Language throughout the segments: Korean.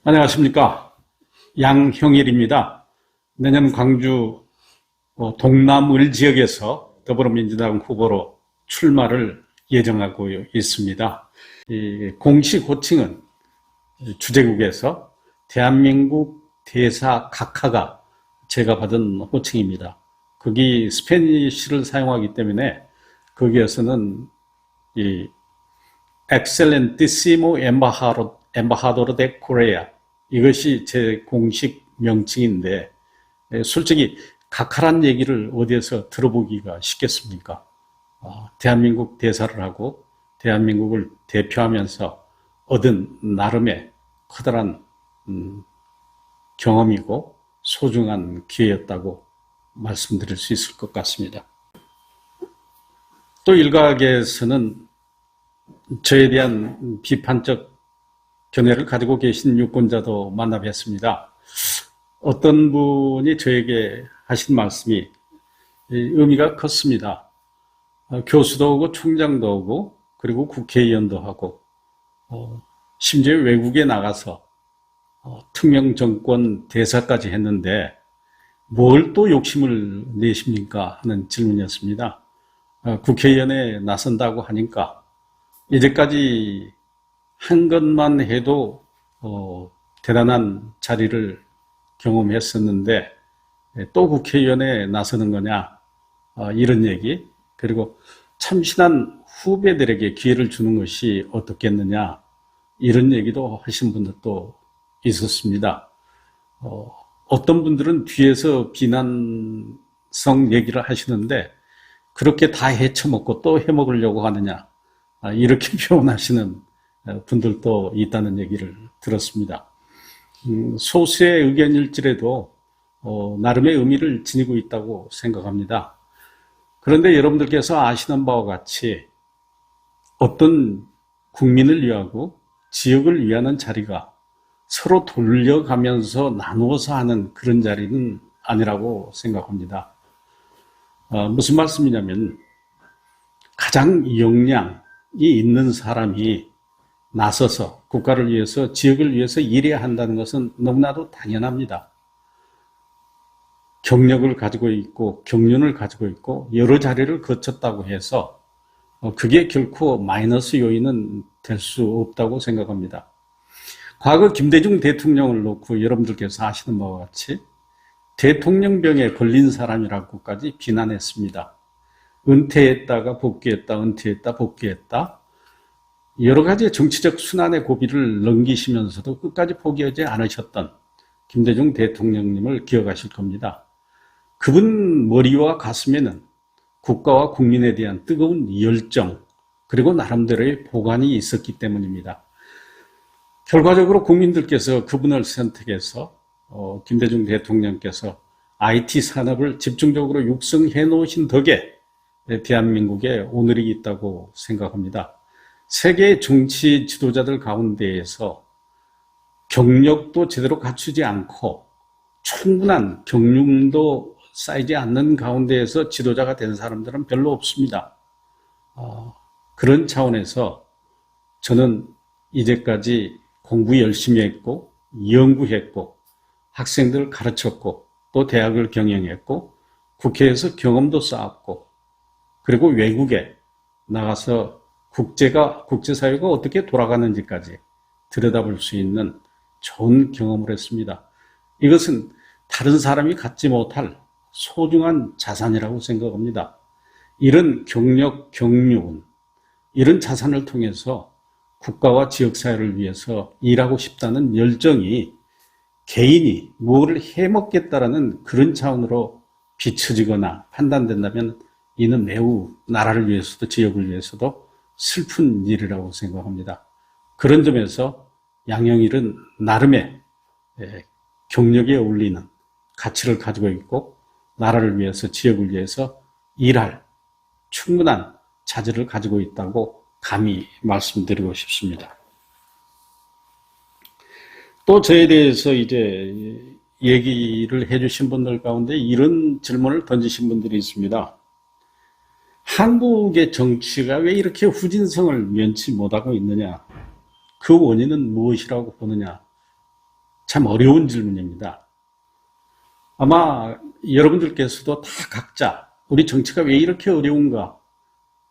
안녕하십니까. 양형일입니다. 내년 광주 동남을 지역에서 더불어민주당 후보로 출마를 예정하고 있습니다. 이 공식 호칭은 주재국에서 대한민국 대사 각하가 제가 받은 호칭입니다. 거기 스페니쉬를 사용하기 때문에 거기에서는 이 Excelentísimo Embajador de Korea, 이것이 제 공식 명칭인데, 솔직히 각하란 얘기를 어디에서 들어보기가 쉽겠습니까? 대한민국 대사를 하고 대한민국을 대표하면서 얻은 나름의 커다란 경험이고 소중한 기회였다고 말씀드릴 수 있을 것 같습니다. 또 일각에서는 저에 대한 비판적 견해를 가지고 계신 유권자도 만나 뵀습니다. 어떤 분이 저에게 하신 말씀이 의미가 컸습니다. 교수도 오고 총장도 오고 그리고 국회의원도 하고 심지어 외국에 나가서 특명 정권 대사까지 했는데 뭘 또 욕심을 내십니까? 하는 질문이었습니다. 국회의원에 나선다고 하니까 이제까지 한 것만 해도 대단한 자리를 경험했었는데 또 국회의원에 나서는 거냐, 이런 얘기, 그리고 참신한 후배들에게 기회를 주는 것이 어떻겠느냐, 이런 얘기도 하신 분들도 있었습니다. 어떤 분들은 뒤에서 비난성 얘기를 하시는데 그렇게 다 헤쳐먹고 또 해먹으려고 하느냐, 이렇게 표현하시는 분들도 있다는 얘기를 들었습니다. 소수의 의견일지라도 나름의 의미를 지니고 있다고 생각합니다. 그런데 여러분들께서 아시는 바와 같이 어떤 국민을 위하고 지역을 위하는 자리가 서로 돌려가면서 나누어서 하는 그런 자리는 아니라고 생각합니다. 무슨 말씀이냐면 가장 역량이 있는 사람이 나서서 국가를 위해서, 지역을 위해서 일해야 한다는 것은 너무나도 당연합니다. 경력을 가지고 있고 경륜을 가지고 있고 여러 자리를 거쳤다고 해서 그게 결코 마이너스 요인은 될 수 없다고 생각합니다. 과거 김대중 대통령을 놓고 여러분들께서 아시는 바와 같이 대통령병에 걸린 사람이라고까지 비난했습니다. 은퇴했다가 복귀했다, 은퇴했다, 복귀했다. 여러 가지 정치적 순환의 고비를 넘기시면서도 끝까지 포기하지 않으셨던 김대중 대통령님을 기억하실 겁니다. 그분 머리와 가슴에는 국가와 국민에 대한 뜨거운 열정, 그리고 나름대로의 보관이 있었기 때문입니다. 결과적으로 국민들께서 그분을 선택해서 김대중 대통령께서 IT 산업을 집중적으로 육성해 놓으신 덕에 대한민국에 오늘이 있다고 생각합니다. 세계 정치 지도자들 가운데에서 경력도 제대로 갖추지 않고 충분한 경륜도 쌓이지 않는 가운데에서 지도자가 된 사람들은 별로 없습니다. 그런 차원에서 저는 이제까지 공부 열심히 했고 연구했고 학생들 가르쳤고 또 대학을 경영했고 국회에서 경험도 쌓았고 그리고 외국에 나가서 국제사회가 어떻게 돌아가는지까지 들여다볼 수 있는 좋은 경험을 했습니다. 이것은 다른 사람이 갖지 못할 소중한 자산이라고 생각합니다. 이런 경력, 경륜, 이런 자산을 통해서 국가와 지역사회를 위해서 일하고 싶다는 열정이 개인이 뭐를 해먹겠다라는 그런 차원으로 비춰지거나 판단된다면 이는 매우 나라를 위해서도 지역을 위해서도 슬픈 일이라고 생각합니다. 그런 점에서 양형일은 나름의 경력에 어울리는 가치를 가지고 있고 나라를 위해서, 지역을 위해서 일할 충분한 자질을 가지고 있다고 감히 말씀드리고 싶습니다. 또 저에 대해서 이제 얘기를 해주신 분들 가운데 이런 질문을 던지신 분들이 있습니다. 한국의 정치가 왜 이렇게 후진성을 면치 못하고 있느냐? 그 원인은 무엇이라고 보느냐? 참 어려운 질문입니다. 아마 여러분들께서도 다 각자 우리 정치가 왜 이렇게 어려운가,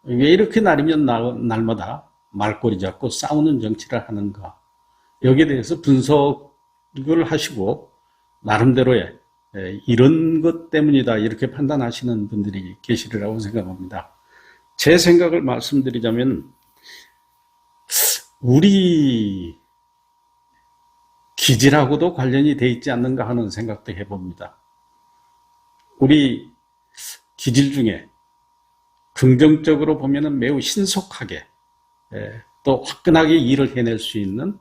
왜 이렇게 날이면 날마다 말꼬리 잡고 싸우는 정치를 하는가, 여기에 대해서 분석을 하시고 나름대로의 이런 것 때문이다 이렇게 판단하시는 분들이 계시리라고 생각합니다. 제 생각을 말씀드리자면 우리 기질하고도 관련이 돼 있지 않는가 하는 생각도 해봅니다. 우리 기질 중에 긍정적으로 보면은 매우 신속하게 또 화끈하게 일을 해낼 수 있는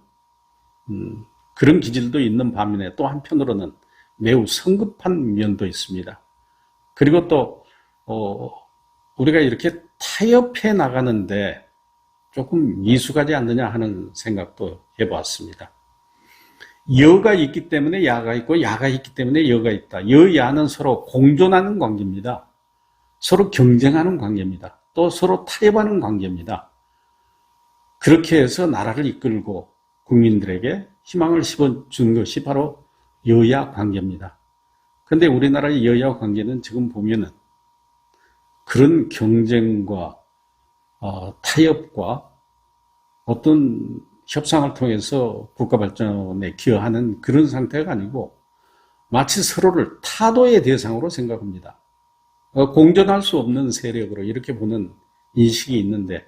그런 기질도 있는 반면에 또 한편으로는 매우 성급한 면도 있습니다. 그리고 또 우리가 이렇게 타협해 나가는데 조금 미숙하지 않느냐 하는 생각도 해보았습니다. 여가 있기 때문에 야가 있고 야가 있기 때문에 여가 있다. 여야는 서로 공존하는 관계입니다. 서로 경쟁하는 관계입니다. 또 서로 타협하는 관계입니다. 그렇게 해서 나라를 이끌고 국민들에게 희망을 심어준 것이 바로 여야 관계입니다. 그런데 우리나라의 여야 관계는 지금 보면은 그런 경쟁과 타협과 어떤 협상을 통해서 국가 발전에 기여하는 그런 상태가 아니고 마치 서로를 타도의 대상으로 생각합니다. 공존할 수 없는 세력으로 이렇게 보는 인식이 있는데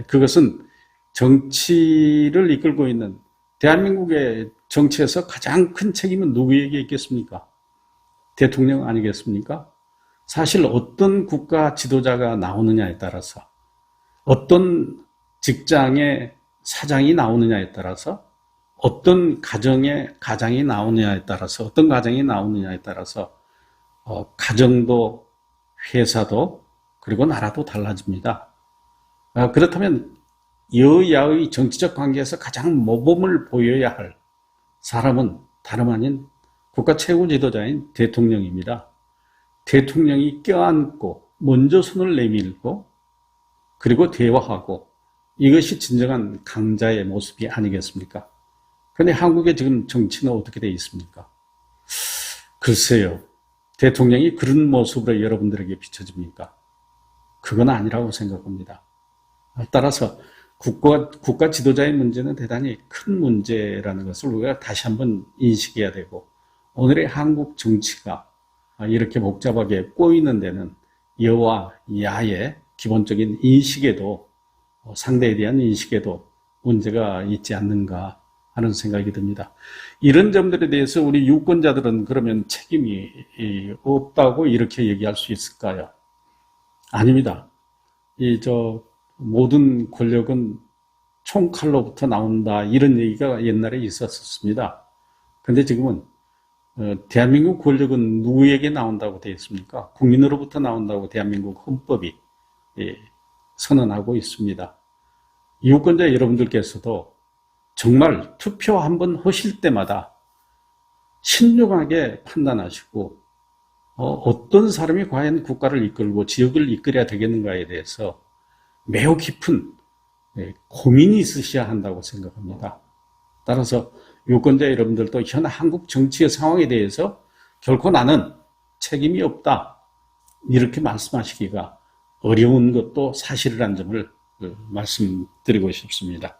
그것은 정치를 이끌고 있는 대한민국의 정치에서 가장 큰 책임은 누구에게 있겠습니까? 대통령 아니겠습니까? 사실 어떤 국가 지도자가 나오느냐에 따라서 어떤 직장의 사장이 나오느냐에 따라서 어떤 가정의 가장이 나오느냐에 따라서 어떤 가정이 나오느냐에 따라서 가정도 회사도 그리고 나라도 달라집니다. 그렇다면 여야의 정치적 관계에서 가장 모범을 보여야 할 사람은 다름 아닌 국가 최고 지도자인 대통령입니다. 대통령이 껴안고 먼저 손을 내밀고 그리고 대화하고 이것이 진정한 강자의 모습이 아니겠습니까? 그런데 한국의 지금 정치는 어떻게 되어 있습니까? 글쎄요. 대통령이 그런 모습으로 여러분들에게 비춰집니까? 그건 아니라고 생각합니다. 따라서 국가 지도자의 문제는 대단히 큰 문제라는 것을 우리가 다시 한번 인식해야 되고 오늘의 한국 정치가 이렇게 복잡하게 꼬이는 데는 여와 야의 기본적인 인식에도 상대에 대한 인식에도 문제가 있지 않는가 하는 생각이 듭니다. 이런 점들에 대해서 우리 유권자들은 그러면 책임이 없다고 이렇게 얘기할 수 있을까요? 아닙니다. 모든 권력은 총칼로부터 나온다 이런 얘기가 옛날에 있었습니다. 그런데 지금은 대한민국 권력은 누구에게 나온다고 되어 있습니까? 국민으로부터 나온다고 대한민국 헌법이 선언하고 있습니다. 유권자 여러분들께서도 정말 투표 한번 하실 때마다 신중하게 판단하시고 어떤 사람이 과연 국가를 이끌고 지역을 이끌어야 되겠는가에 대해서 매우 깊은 고민이 있으셔야 한다고 생각합니다. 따라서 유권자 여러분들도 현 한국 정치의 상황에 대해서 결코 나는 책임이 없다 이렇게 말씀하시기가 어려운 것도 사실이라는 점을 말씀드리고 싶습니다.